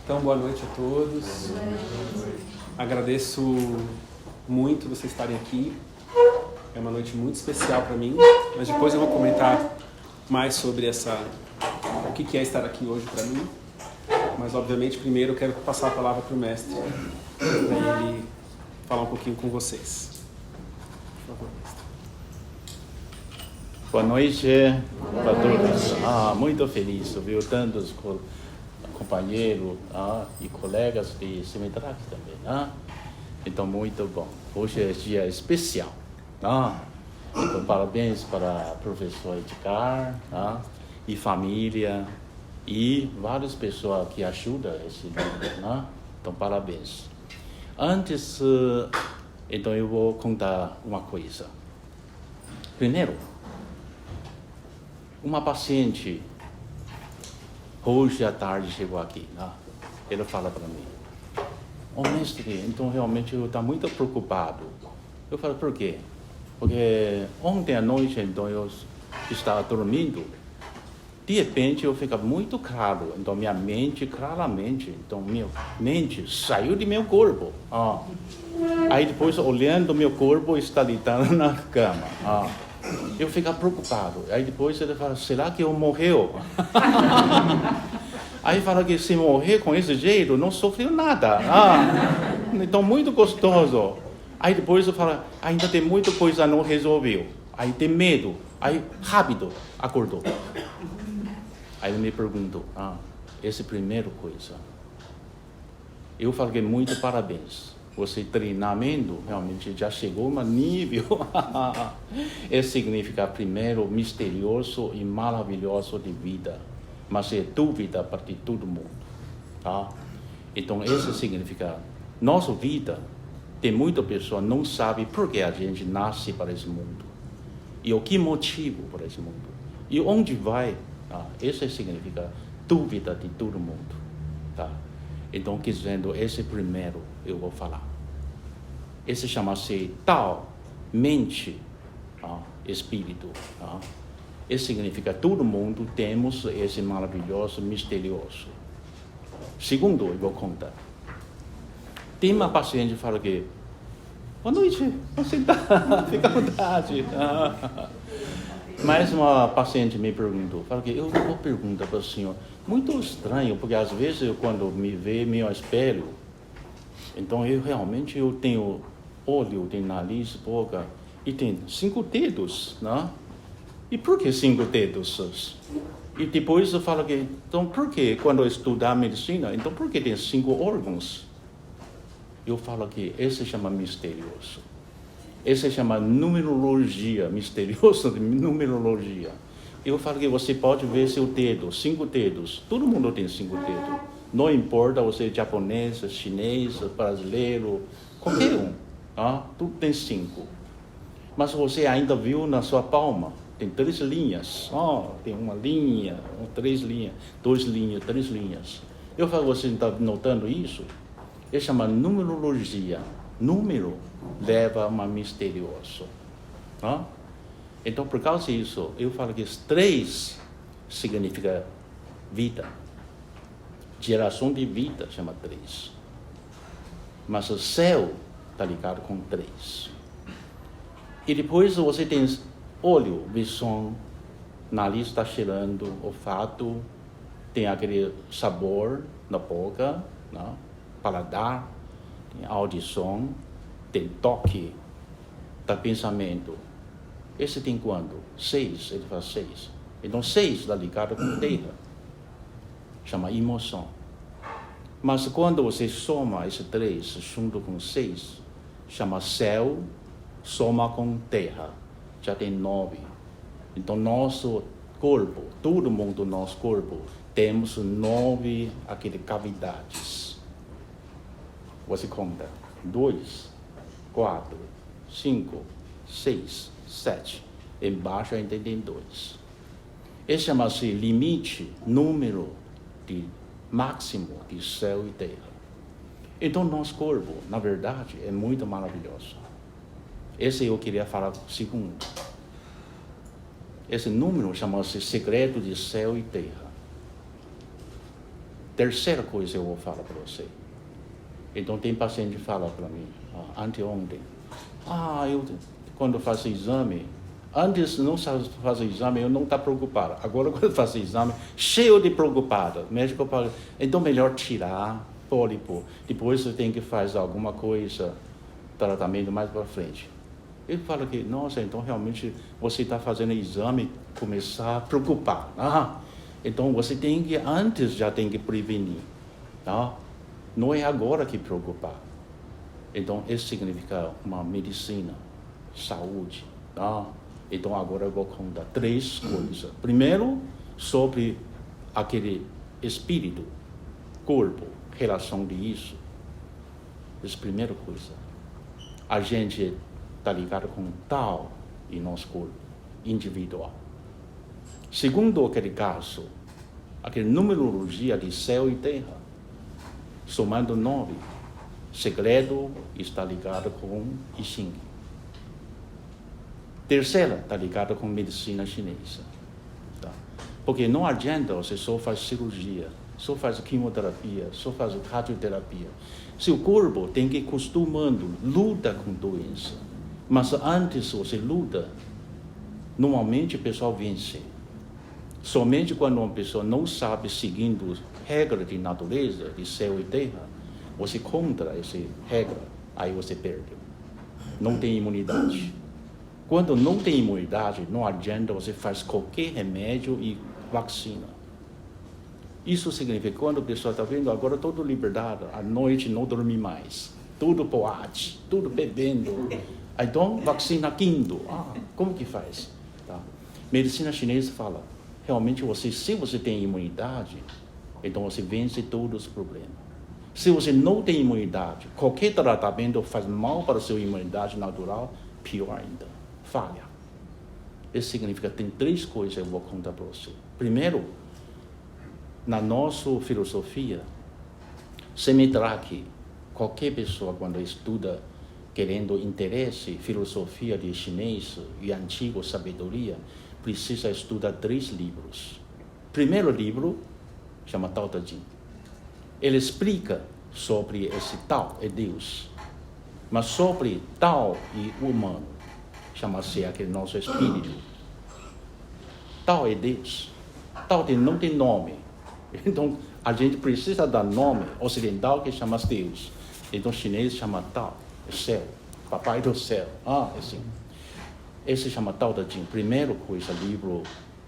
Então, boa noite a todos. Agradeço muito vocês estarem aqui. É uma noite muito especial para mim, mas depois eu vou comentar mais sobre o que é estar aqui hoje para mim. Mas, obviamente, primeiro eu quero passar a palavra para o mestre, para ele falar um pouquinho com vocês. Por favor, mestre. Boa noite para todos. Muito feliz, viu? Tantos companheiros e colegas de Semitrak também. Então, muito bom. Hoje é dia especial. Então, parabéns para o professor Edgar e família e várias pessoas que ajudam esse livro. Então, parabéns. Antes, então eu vou contar uma coisa. Primeiro, uma paciente hoje à tarde chegou aqui. Ele fala para mim: mestre, então realmente eu estou muito preocupado. Eu falo, por quê? Porque ontem à noite, então eu estava dormindo, de repente eu fico muito claro, então minha mente claramente, então minha mente saiu de meu corpo. Aí depois olhando meu corpo está deitado na cama. Eu fico preocupado. Aí depois ele fala, será que eu morreu? Aí fala que se morrer com esse jeito, não sofreu nada. Então muito gostoso. Aí depois eu falo, ainda tem muita coisa não resolveu. Aí tem medo. Aí rápido acordou. Aí ele me perguntou, essa é a primeira coisa. Eu falo que muito parabéns. Você treinamento realmente já chegou a um nível. Isso significa primeiro misterioso e maravilhoso de vida. Mas é dúvida para todo mundo. Então isso significa nossa vida. Tem muita pessoa que não sabe por que a gente nasce para esse mundo. E o que motivo para esse mundo. E onde vai. Isso significa dúvida de todo mundo. Então, dizendo, esse primeiro eu vou falar. Esse chama-se Tao, mente, espírito. Isso significa todo mundo temos esse maravilhoso, misterioso. Segundo, eu vou contar. Tem uma paciente que fala que, boa noite, você fica à vontade. Mais uma paciente me perguntou, fala que eu vou perguntar para o senhor, muito estranho, porque às vezes eu, quando me vê meu espelho, então eu realmente tenho olho, tenho nariz, boca, e tenho 5 dedos, E por que 5 dedos? E depois eu falo que, então por que quando eu estudar medicina, então por que tem 5 órgãos? Eu falo que esse chama misterioso. Esse chama numerologia, misterioso de numerologia. Eu falo que você pode ver seu dedo, 5 dedos. Todo mundo tem 5 dedos. Não importa você é japonês, chinês, brasileiro, qualquer um. Tudo tem 5. Mas você ainda viu na sua palma, tem 3 linhas. Tem uma linha, 3 linhas, 2 linhas, 3 linhas. Eu falo, você está notando isso? Ele chama numerologia. Número leva a uma misterioso. Então, por causa disso, eu falo que 3 significa vida. Geração de vida chama 3. Mas o céu está ligado com 3. E depois você tem olho, visão, nariz está cheirando, olfato, tem aquele sabor na boca, paladar, tem audição, tem toque, tá pensamento. Esse tem quando? 6, ele faz 6. Então 6 está ligado com terra. Chama emoção. Mas quando você soma esse 3 junto com 6, chama céu, soma com terra. Já tem 9. Então nosso corpo, todo mundo nosso corpo, temos 9 aquelas cavidades. Você conta 2, 4, 5, 6, 7. Embaixo ainda tem 2. Esse chama-se limite, número de máximo de céu e terra. Então nosso corpo, na verdade, é muito maravilhoso. Esse eu queria falar segundo. Esse número chama-se segredo de céu e terra. Terceira coisa eu vou falar para você. Então, tem paciente que fala para mim, anteontem, eu quando faço exame, antes não fazer exame, eu não estava preocupado. Agora, quando faço exame, cheio de preocupado. O médico fala, então melhor tirar pólipo. Depois você tem que fazer alguma coisa, tratamento mais para frente. Eu falo que, nossa, então realmente você está fazendo exame, começar a preocupar. Então você tem que, antes já tem que prevenir. Não é agora que preocupar. Então isso significa uma medicina, saúde. Então agora eu vou contar 3 coisas. Primeiro, sobre aquele espírito, corpo, relação disso. Essa é a primeira coisa. A gente está ligado com Tao em nosso corpo, individual. Segundo aquele caso, aquela numerologia de céu e terra, somando 9, segredo está ligado com I Ching. Terceira, está ligado com medicina chinesa. Porque não adianta você só faz cirurgia, só faz quimioterapia, só faz radioterapia. Seu corpo tem que ir acostumando, luta com doença. Mas antes você luta, normalmente o pessoal vence. Somente quando uma pessoa não sabe seguindo regras de natureza, de céu e terra, você contra essa regra, aí você perde. Não tem imunidade. Quando não tem imunidade, não adianta você faz qualquer remédio e vacina. Isso significa que quando a pessoa está vendo agora toda liberdade, à noite não dorme mais, tudo boate, tudo bebendo. Então, vacina quinto. Como que faz? Medicina chinesa fala, realmente se você tem imunidade, então você vence todos os problemas. Se você não tem imunidade, qualquer tratamento faz mal para a sua imunidade natural, pior ainda, falha. Isso significa que tem 3 coisas que eu vou contar para você. Primeiro, na nossa filosofia, sementar que qualquer pessoa quando estuda querendo interesse, filosofia de chinês e antiga sabedoria, precisa estudar 3 livros. Primeiro livro chama Tao Te Ching. Ele explica sobre esse Tao, é Deus. Mas sobre Tao e humano, chama-se aquele nosso espírito. Tao é Deus. Tao não tem nome. Então, a gente precisa dar nome ocidental que chama Deus. Então, chinês chama Tao, é céu, papai do céu. Assim. Esse chama Tao Te Ching. Primeira coisa, livro,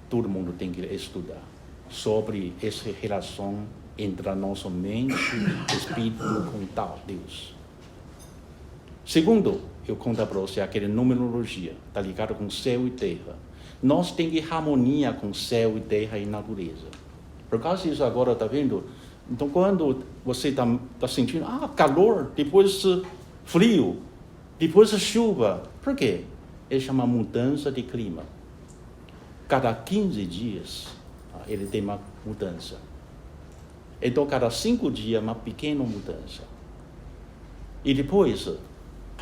todo mundo tem que estudar. Sobre essa relação entre a nossa mente, espírito com Tao, Deus. Segundo, eu conto para você aquela numerologia, está ligado com céu e terra. Nós temos que harmonia com céu e terra e natureza. Por causa disso agora, está vendo? Então, quando você está sentindo calor, depois frio, depois chuva, por quê? Ele chama mudança de clima. Cada 15 dias, ele tem uma mudança. Então, cada 5 dias, uma pequena mudança. E depois,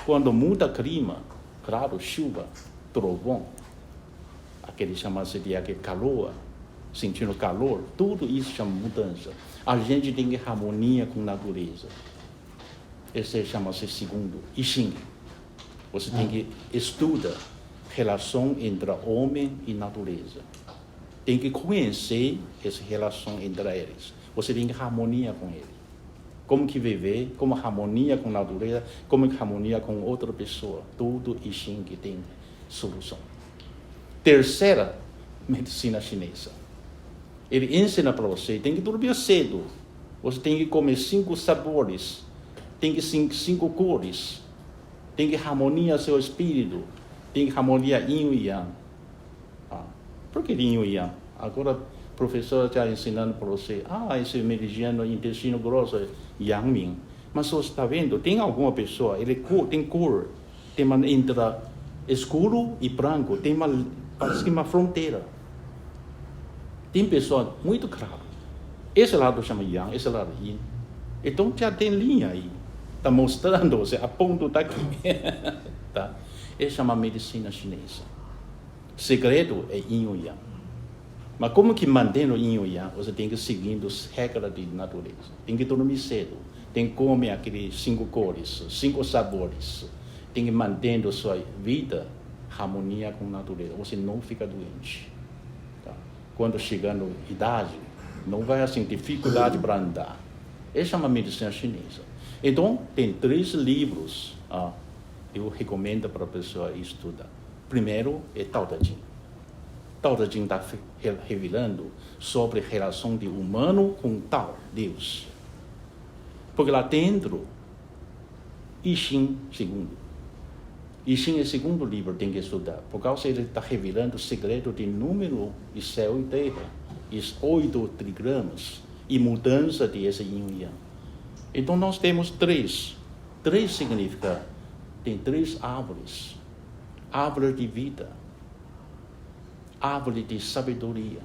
quando muda o clima, claro, chuva, trovão, aquele chama-se de aquele calor, sentindo calor, tudo isso chama mudança. A gente tem que harmonia com a natureza. Esse chama-se segundo, I Ching. Você tem que estudar a relação entre homem e natureza. Tem que conhecer essa relação entre eles. Você tem que harmonia com ele. Como que viver, como harmonia com a natureza, como harmonia com outra pessoa. Tudo I Ching que tem solução. Terceira, medicina chinesa. Ele ensina para você, tem que dormir cedo. Você tem que comer 5 sabores. Tem que 5 cores. Tem que harmonia seu espírito. Tem que harmonia yin e yang. Por que yin e yang? Agora o professor está ensinando para você. Esse meridiano intestino grosso é yang ming. Mas você está vendo, tem alguma pessoa, ele tem cor. Tem uma entre escuro e branco. Parece que uma fronteira. Tem pessoa muito clara. Esse lado chama yang, esse lado yin. Então já tem linha aí. Está mostrando, você aponta daqui. Tá? Ele chama medicina chinesa. Segredo é yin e yang. Mas como que mantém o yin e yang? Você tem que seguir as regras da natureza. Tem que dormir cedo. Tem que comer aqueles 5 cores, 5 sabores. Tem que manter a sua vida harmonia com a natureza. Você não fica doente. Tá? Quando chegando à idade, não vai assim dificuldade para andar. Essa é uma medicina chinesa. Então, tem 3 livros. Eu recomendo para a pessoa estudar. Primeiro é Tao Te Ching. Tao Te Ching está revelando sobre a relação de humano com Tao, Deus. Porque lá dentro, I Ching, segundo. I Ching é o segundo livro que tem que estudar. Por causa ele está revelando o segredo de número de céu e terra. E os 8 trigramas. E mudança de esse yin e yang. Então nós temos 3 significados. Tem 3 árvores. Árvore de vida. Árvore de sabedoria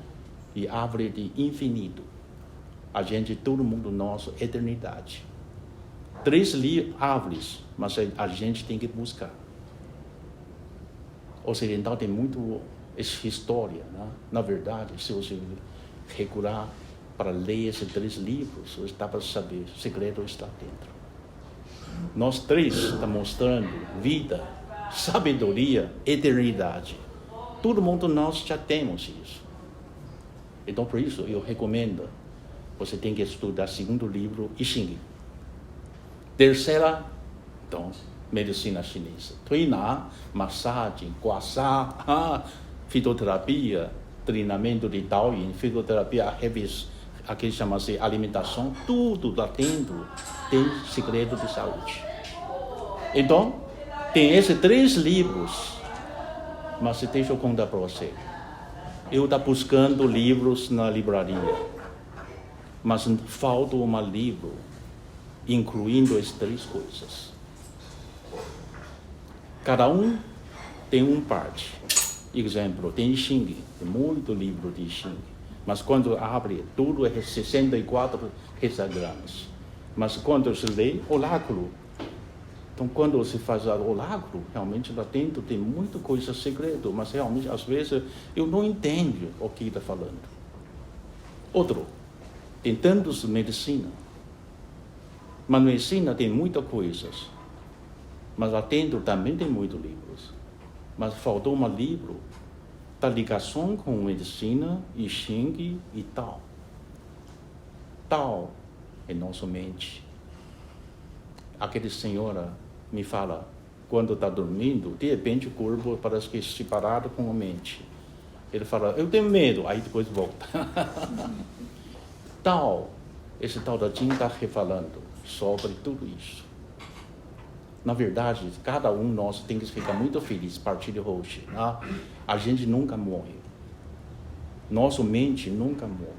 e árvore de infinito. A gente, todo mundo nosso, eternidade. 3 árvores, mas a gente tem que buscar. O ocidental tem muito história, né? Na verdade, se você recuar para ler esses 3 livros, você dá para saber, o segredo está dentro. Nós 3 estamos mostrando vida, sabedoria, eternidade. Todo mundo nós já temos isso. Então, por isso, eu recomendo, você tem que estudar o segundo livro, I Ching. Terceira, então, medicina chinesa. Treinar, massagem, guaçá, fitoterapia, treinamento de Taoyin, fitoterapia, aqui chama-se alimentação, tudo lá dentro tem segredo de saúde. Então, tem esses 3 livros. Mas deixa eu contar para você. Eu estou buscando livros na livraria. Mas falta um livro incluindo as 3 coisas. Cada um tem parte. Exemplo, tem Xing, tem muito livro de Xing. Mas quando abre, tudo é 64 hexagramas. Mas quando se lê, oráculo. Então, quando você faz o oráculo, realmente lá dentro tem muita coisa segredo, mas realmente, às vezes, eu não entendo o que está falando. Outro, tem tantas medicina. Mas medicina tem muitas coisas. Mas lá dentro também tem muitos livros. Mas faltou um livro da ligação com medicina, I Ching e Tao. Tao é nossa mente. Aquela senhora me fala, quando está dormindo, de repente o corpo parece que é separado com a mente. Ele fala, eu tenho medo, aí depois volta. Tao, esse Tao Te Ching está refalando sobre tudo isso. Na verdade, cada um de nós tem que ficar muito feliz a partir de hoje. Né? A gente nunca morre. Nossa mente nunca morre.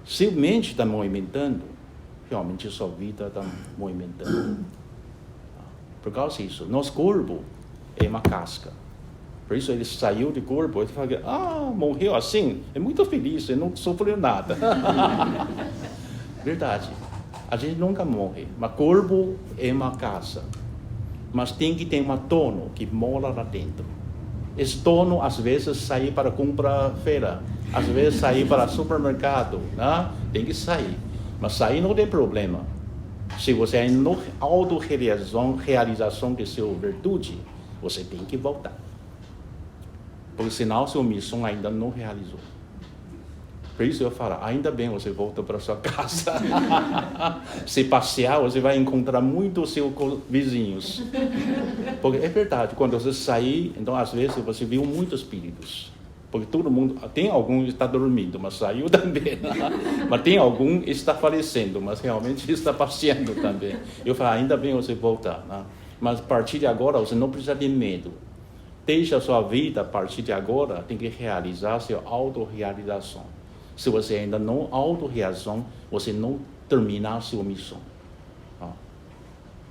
Se a mente está movimentando, realmente a sua vida está movimentando. Por causa disso, nosso corpo é uma casca. Por isso ele saiu do corpo, ele fala, morreu assim, é muito feliz, ele não sofreu nada. Verdade. A gente nunca morre, mas o corpo é uma casa. Mas tem que ter um dono que mora lá dentro. Esse dono, às vezes, sai para comprar feira, às vezes, sai para supermercado, né? Tem que sair. Mas sair não tem problema. Se você ainda não auto-realização de sua virtude, você tem que voltar. Porque senão sua missão ainda não realizou. Por isso eu falo, ainda bem você volta para sua casa. Se passear, você vai encontrar muitos seus vizinhos. Porque é verdade, quando você sair, então às vezes você viu muitos espíritos. Porque todo mundo, tem algum que está dormindo, mas saiu também. Mas tem algum que está falecendo, mas realmente está passeando também. Eu falo, ainda bem você voltar. Né? Mas a partir de agora, você não precisa de medo. Deixa a sua vida, a partir de agora, tem que realizar a sua autorrealização. Se você ainda não autorrealização, você não termina a sua missão.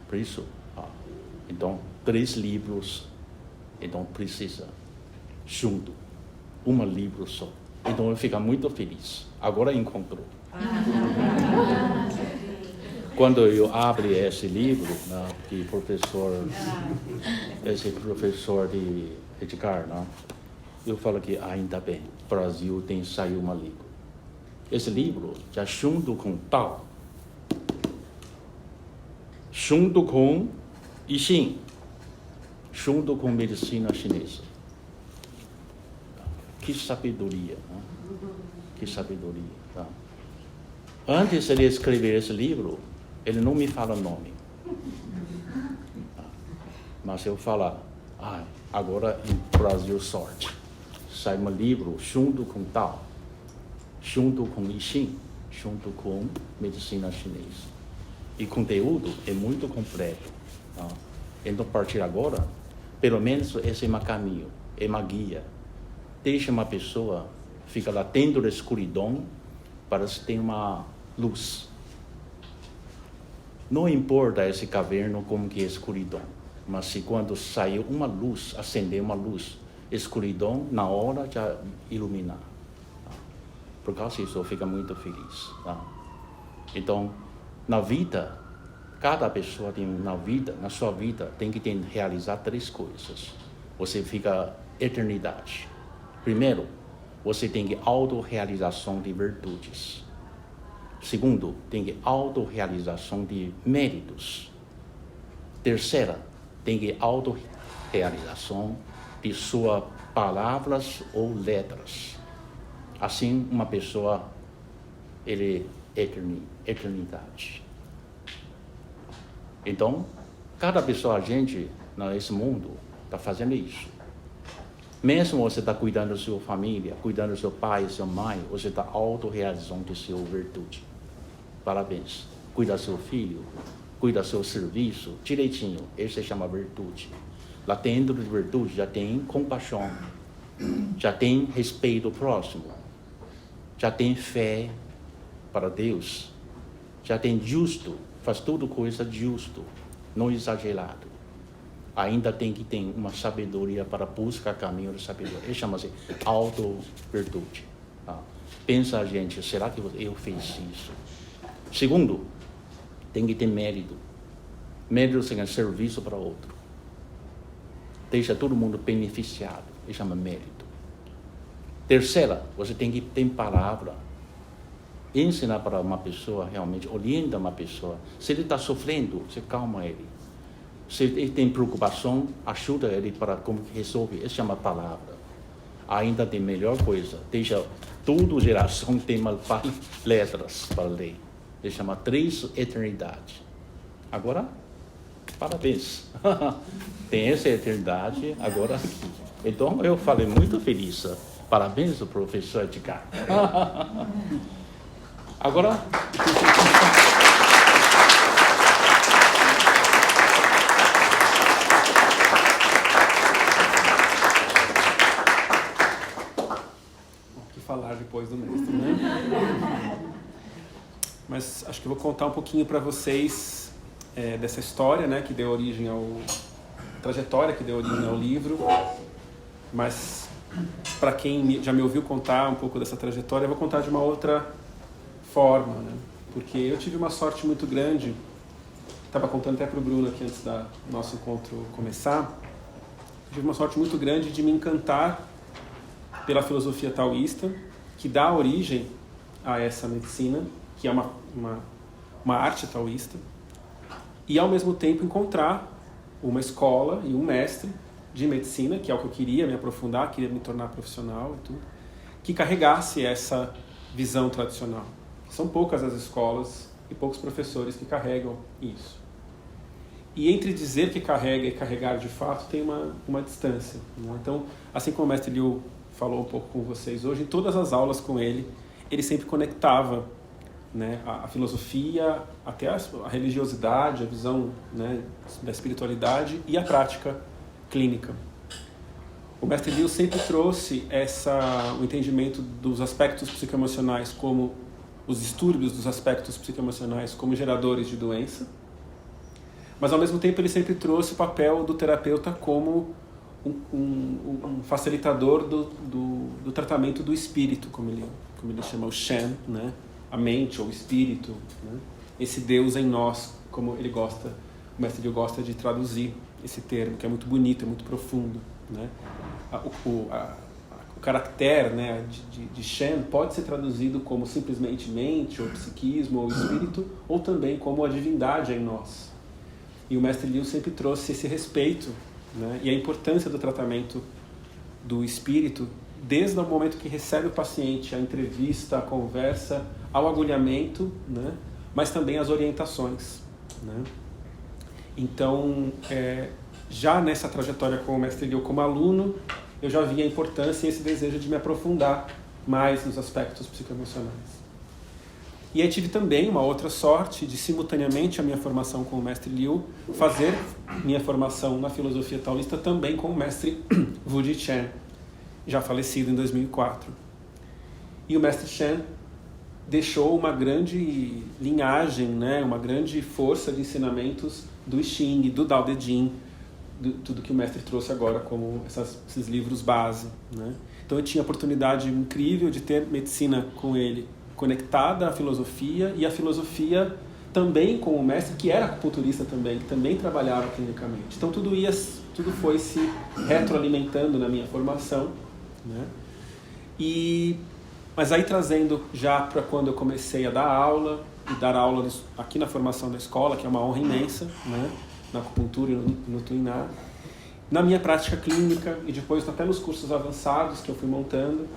Por isso, então, 3 livros, então precisa, junto. Um livro só. Então eu fico muito feliz. Agora encontrou. Quando eu abro esse livro, né, esse professor de Edgar, né, eu falo que ainda bem, o Brasil saiu um livro. Esse livro, já junto com Tao, junto com I Ching, junto com medicina chinesa. Que sabedoria, né? Que sabedoria. Tá? Antes de ele escrever esse livro, ele não me fala o nome. Mas eu falo, agora em Brasil sorte. Sai um livro junto com Tao, junto com I Ching, junto com medicina chinesa. E conteúdo é muito completo. Tá? Então, a partir de agora, pelo menos esse é um caminho, é uma guia. Deixa uma pessoa ficar lá dentro da escuridão para se ter uma luz. Não importa esse caverna como que é escuridão, mas se quando saiu uma luz, acender uma luz, escuridão na hora já iluminar. Tá? Por causa disso eu fico muito feliz. Tá? Então, na vida, cada pessoa na sua vida tem que realizar 3 coisas. Você fica eternidade. Primeiro, você tem que autorrealização de virtudes. Segundo, tem que autorrealização de méritos. Terceira, tem que autorrealização de suas palavras ou letras. Assim, uma pessoa, ele é eternidade. Então, cada pessoa, a gente, nesse mundo, está fazendo isso. Mesmo você está cuidando da sua família, cuidando do seu pai, sua mãe, você está autorrealizando de sua virtude. Parabéns. Cuida do seu filho, cuida do seu serviço, direitinho. Isso se chama virtude. Lá dentro de virtude já tem compaixão, já tem respeito ao próximo, já tem fé para Deus, já tem justo, faz tudo coisa justo, não exagerado. Ainda tem que ter uma sabedoria para buscar caminho de sabedoria. Isso chama-se auto-virtude. Tá? Pensa a gente, será que eu fiz isso? Segundo, tem que ter mérito. Mérito sem serviço para outro. Deixa todo mundo beneficiado. Isso chama mérito. Terceira, você tem que ter palavra. Ensinar para uma pessoa, realmente, orienta uma pessoa. Se ele está sofrendo, você calma ele. Se ele tem preocupação, ajuda ele para como resolver. Isso chama palavra. Ainda tem melhor coisa. Deixa toda geração tem letras para ler. Ele chama 3 eternidades. Agora, parabéns. Tem essa eternidade agora aqui. Então, eu falei muito feliz. Parabéns, professor Edgar. Agora... falar depois do mestre, né? Mas acho que eu vou contar um pouquinho para vocês dessa história, né, que deu origem trajetória que deu origem ao livro. Mas para quem já me ouviu contar um pouco dessa trajetória, eu vou contar de uma outra forma, né? Porque eu tive uma sorte muito grande. Estava contando até para o Bruno aqui antes do nosso encontro começar. Eu tive uma sorte muito grande de me encantar pela filosofia taoísta, que dá origem a essa medicina, que é uma arte taoísta, e ao mesmo tempo encontrar uma escola e um mestre de medicina, que é o que eu queria me aprofundar, queria me tornar profissional e tudo, que carregasse essa visão tradicional. São poucas as escolas e poucos professores que carregam isso. E entre dizer que carrega e carregar de fato tem uma distância, né? Então, assim como o mestre Liu falou um pouco com vocês hoje, em todas as aulas com ele sempre conectava, né, a filosofia, até a religiosidade, a visão, né, da espiritualidade e a prática clínica. O mestre Liu sempre trouxe o entendimento dos aspectos psicoemocionais como os distúrbios dos aspectos psicoemocionais como geradores de doença, mas ao mesmo tempo ele sempre trouxe o papel do terapeuta como um facilitador do tratamento do espírito, como ele chama, o Shen, né? A mente ou o espírito, né? Esse Deus em nós, como o mestre Liu gosta de traduzir esse termo, que é muito bonito, é muito profundo, né? A o caractere, né, de Shen pode ser traduzido como simplesmente mente, ou psiquismo, ou espírito, ou também como a divindade em nós. E o Mestre Liu sempre trouxe esse respeito, né, e a importância do tratamento do espírito, desde o momento que recebe o paciente, a entrevista, a conversa, ao agulhamento, né, mas também as orientações, né. Então, já nessa trajetória com o Mestre Liu como aluno, eu já via a importância e esse desejo de me aprofundar mais nos aspectos psicoemocionais. E aí tive também uma outra sorte de, simultaneamente à minha formação com o Mestre Liu, fazer minha formação na filosofia taoísta também com o Mestre Wu Chen, já falecido em 2004. E o Mestre Chen deixou uma grande linhagem, né, uma grande força de ensinamentos do I Ching, do Dao De Jing, tudo que o mestre trouxe agora como esses livros base, né? Então eu tinha a oportunidade incrível de ter medicina com ele conectada à filosofia, e a filosofia também com o mestre, que era acupunturista também, que também trabalhava clinicamente. Então tudo foi se retroalimentando na minha formação, né? Mas aí trazendo já para quando eu comecei a dar aula, e dar aula aqui na formação da escola, que é uma honra imensa, né? Na acupuntura e no Tuiná, na minha prática clínica e depois até nos cursos avançados que eu fui montando,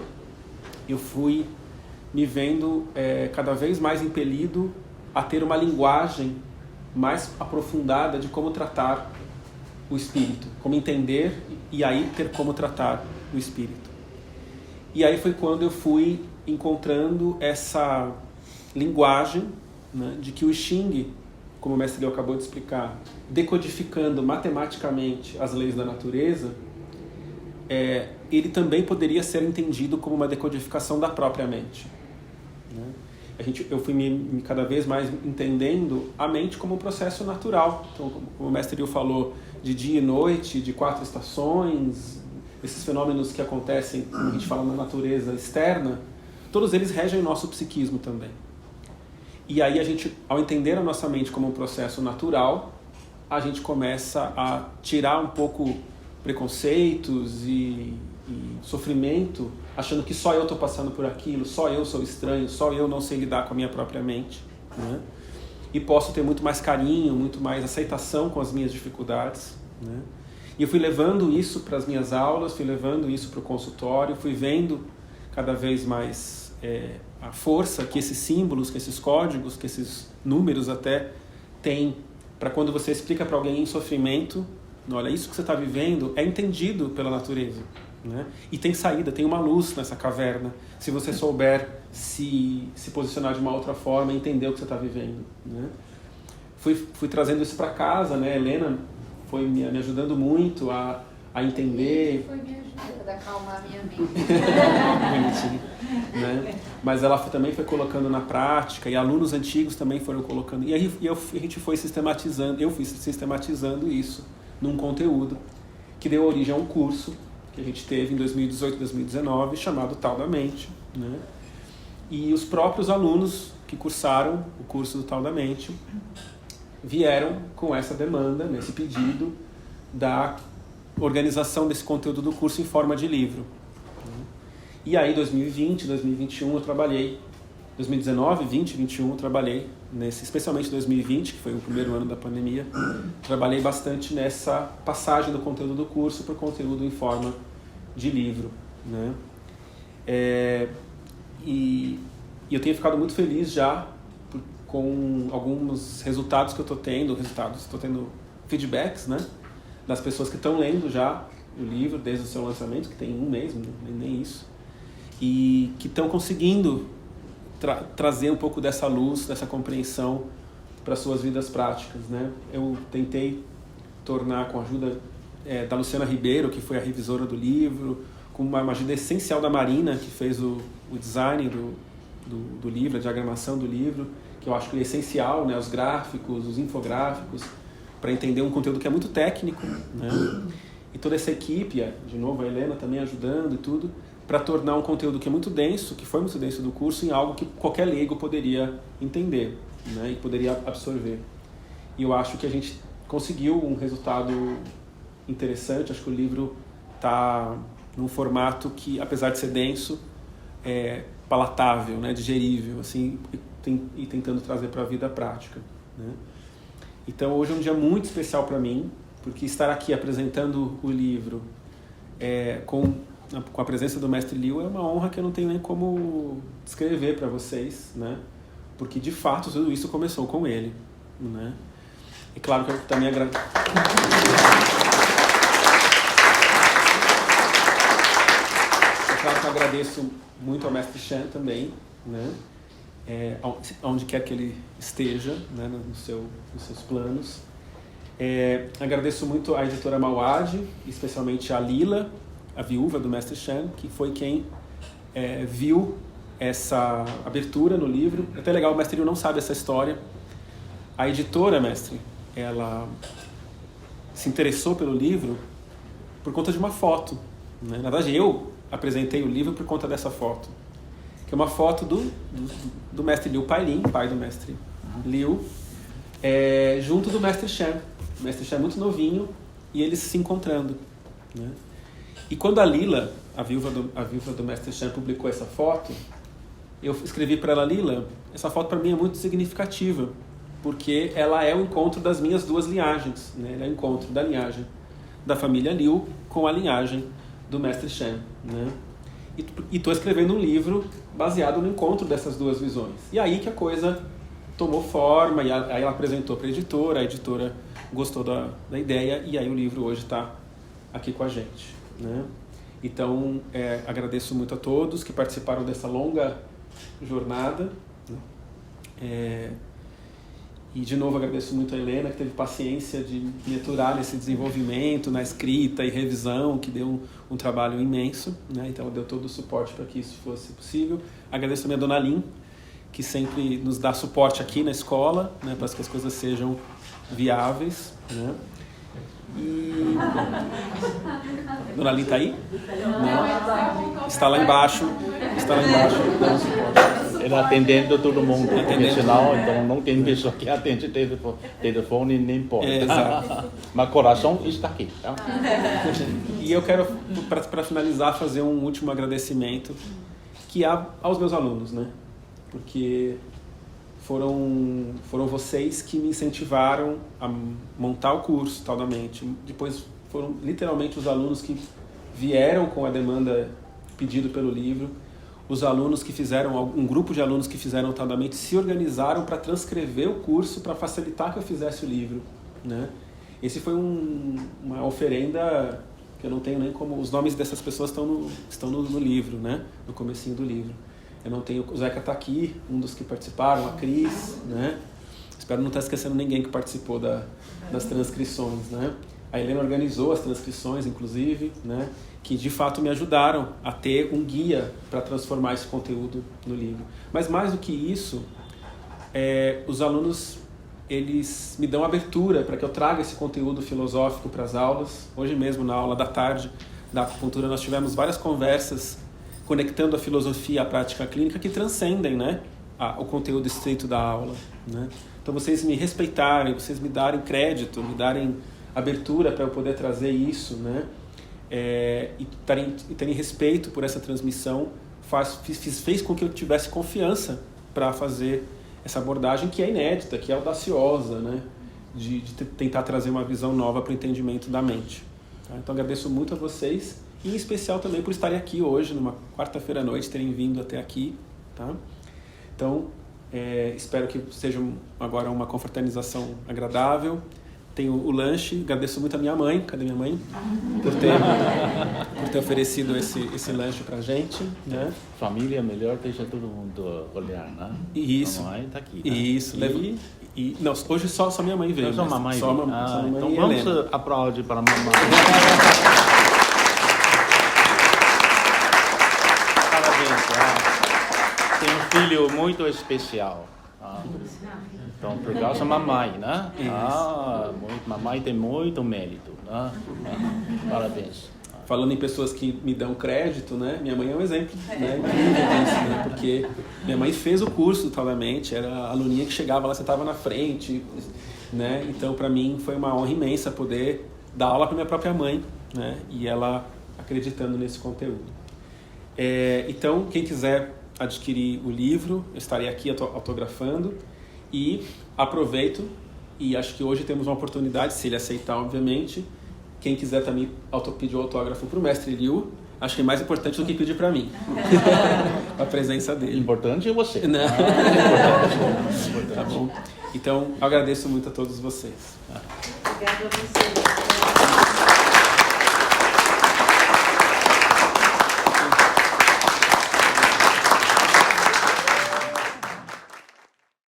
eu fui me vendo cada vez mais impelido a ter uma linguagem mais aprofundada de como tratar o espírito, como entender e aí ter como tratar o espírito. E aí foi quando eu fui encontrando essa linguagem, né, de que o I Ching, como o mestre Liu acabou de explicar, decodificando matematicamente as leis da natureza, ele também poderia ser entendido como uma decodificação da própria mente, né? Eu fui me cada vez mais entendendo a mente como um processo natural. Então, como o mestre Liu falou, de dia e noite, de 4 estações, esses fenômenos que acontecem, como a gente fala, na natureza externa, todos eles regem o nosso psiquismo também. E aí ao entender a nossa mente como um processo natural, a gente começa a tirar um pouco preconceitos e sofrimento, achando que só eu estou passando por aquilo, só eu sou estranho, só eu não sei lidar com a minha própria mente, né? E posso ter muito mais carinho, muito mais aceitação com as minhas dificuldades, né? E eu fui levando isso para as minhas aulas, fui levando isso para o consultório, fui vendo cada vez mais a força que esses símbolos, que esses códigos, que esses números até têm para quando você explica para alguém em sofrimento, olha, isso que você está vivendo é entendido pela natureza, né? E tem saída, tem uma luz nessa caverna, se você souber se posicionar de uma outra forma e entender o que você está vivendo, né? Fui trazendo isso para casa, né? A Helena foi me ajudando muito a entender. Foi me ajudando a acalmar a minha mente. Bonitinho, né? Mas ela também foi colocando na prática, e alunos antigos também foram colocando. E aí a gente foi sistematizando, eu fui sistematizando isso num conteúdo que deu origem a um curso que a gente teve em 2018, 2019, chamado Tao da Mente, né? E os próprios alunos que cursaram o curso do Tao da Mente vieram com essa demanda, nesse pedido da organização desse conteúdo do curso em forma de livro. E aí 2020, 2021 eu trabalhei, 2019, 20, 21 eu trabalhei especialmente 2020, que foi o primeiro ano da pandemia, trabalhei bastante nessa passagem do conteúdo do curso para o conteúdo em forma de livro, né? E eu tenho ficado muito feliz já com alguns resultados que eu estou tendo, feedbacks, né, das pessoas que estão lendo já o livro desde o seu lançamento, que tem um mês, nem isso, e que estão conseguindo trazer um pouco dessa luz, dessa compreensão para suas vidas práticas, né? Eu tentei tornar, com a ajuda da Luciana Ribeiro, que foi a revisora do livro, com uma ajuda essencial da Marina, que fez o design do livro, a diagramação do livro, que eu acho que é essencial, né? Os gráficos, os infográficos, para entender um conteúdo que é muito técnico, né? E toda essa equipe, de novo a Helena também ajudando e tudo, para tornar um conteúdo que é muito denso, que foi muito denso do curso, em algo que qualquer leigo poderia entender, né? E poderia absorver. E eu acho que a gente conseguiu um resultado interessante. Acho que o livro está num formato que, apesar de ser denso, é palatável, né, digerível, assim, e tentando trazer para a vida prática, né? Então hoje é um dia muito especial para mim, porque estar aqui apresentando o livro com a presença do Mestre Liu é uma honra que eu não tenho nem como descrever para vocês, né? Porque de fato tudo isso começou com ele, né? E claro que eu também agradeço. Claro que eu agradeço muito ao Mestre Shan também, né? Onde quer que ele esteja, né? Nos seus planos. Agradeço muito à editora Mauad, especialmente a Lila, a viúva do Mestre Shan, que foi quem viu essa abertura no livro. É até legal, o Mestre Liu não sabe essa história. A editora, mestre, ela se interessou pelo livro por conta de uma foto, né? Na verdade, eu apresentei o livro por conta dessa foto, que é uma foto do Mestre Liu Pailin, pai do Mestre Liu, junto do Mestre Shan. O Mestre Shan é muito novinho e eles se encontrando, né? E quando a Lila, a viúva do Mestre Shan, publicou essa foto, eu escrevi para ela: Lila, essa foto para mim é muito significativa, porque ela é o encontro das minhas duas linhagens, né? Ela é o encontro da linhagem da família Liu com a linhagem do Mestre Shan, né? E estou escrevendo um livro baseado no encontro dessas duas visões. E aí que a coisa tomou forma, e aí ela apresentou para a editora gostou da ideia, e aí o livro hoje está aqui com a gente, né? Então, agradeço muito a todos que participaram dessa longa jornada, né? E, de novo, agradeço muito a Helena, que teve paciência de me aturar nesse desenvolvimento, na escrita e revisão, que deu um trabalho imenso, né? Então, ela deu todo o suporte para que isso fosse possível. Agradeço também a Dona Lin, que sempre nos dá suporte aqui na escola, né, para que as coisas sejam viáveis, né? E... Dona Lin está aí? Não. Está lá embaixo. Dando suporte. Ela atendendo todo mundo, porque senão então, não tem pessoa que atende telefone nem pode. Exato. Mas coração está aqui. Tá? E eu quero, para finalizar, fazer um último agradecimento que aos meus alunos, né? Porque foram vocês que me incentivaram a montar o curso tal da mente. Depois foram literalmente os alunos que vieram com a demanda pedido pelo livro. Os alunos que fizeram, um grupo de alunos que fizeram tal da mente se organizaram para transcrever o curso para facilitar que eu fizesse o livro, né? Esse foi uma oferenda que eu não tenho nem como... Os nomes dessas pessoas estão no livro, né? No comecinho do livro. Eu não tenho... O Zeca está aqui, um dos que participaram, a Cris, né? Espero não estar esquecendo ninguém que participou das transcrições, né? A Helena organizou as transcrições, inclusive, né? Que de fato me ajudaram a ter um guia para transformar esse conteúdo no livro. Mas mais do que isso, os alunos, eles me dão abertura para que eu traga esse conteúdo filosófico para as aulas. Hoje mesmo, na aula da tarde da acupuntura, nós tivemos várias conversas conectando a filosofia à prática clínica que transcendem, né, o conteúdo estrito da aula, né? Então vocês me respeitarem, vocês me darem crédito, me darem abertura para eu poder trazer isso, né? E terem respeito por essa transmissão fez com que eu tivesse confiança para fazer essa abordagem que é inédita, que é audaciosa, né? De tentar trazer uma visão nova para o entendimento da mente, tá? Então agradeço muito a vocês, e em especial também por estarem aqui hoje, numa quarta-feira à noite, terem vindo até aqui, tá? Então, espero que seja agora uma confraternização agradável. Tenho o lanche, agradeço muito a minha mãe, cadê minha mãe? Por ter oferecido esse lanche pra gente, né? Família melhor, deixa todo mundo olhar, né? Isso. A mamãe está aqui, né? Isso. Não, hoje só minha mãe veio. Só mamãe veio. Só mamãe então e vamos Helena. aplaudir para a mamãe. Parabéns. Tem um filho muito especial. Então, por causa da mamãe, né? Mamãe tem muito mérito, né? Parabéns. Falando em pessoas que me dão crédito, né? Minha mãe é um exemplo, né? Incrível disso, né? Porque minha mãe fez o curso totalmente, era a aluninha que chegava lá, sentava na frente, né? Então, para mim, foi uma honra imensa poder dar aula para minha própria mãe, né? E ela acreditando nesse conteúdo. Então, quem quiser adquirir o livro, eu estarei aqui autografando, e aproveito, e acho que hoje temos uma oportunidade, se ele aceitar, obviamente, quem quiser também pedir o autógrafo para o mestre Liu, acho que é mais importante do que pedir para mim, a presença dele. Importante é você. Não. Importante. Tá bom. Então, eu agradeço muito a todos vocês. Obrigada a você.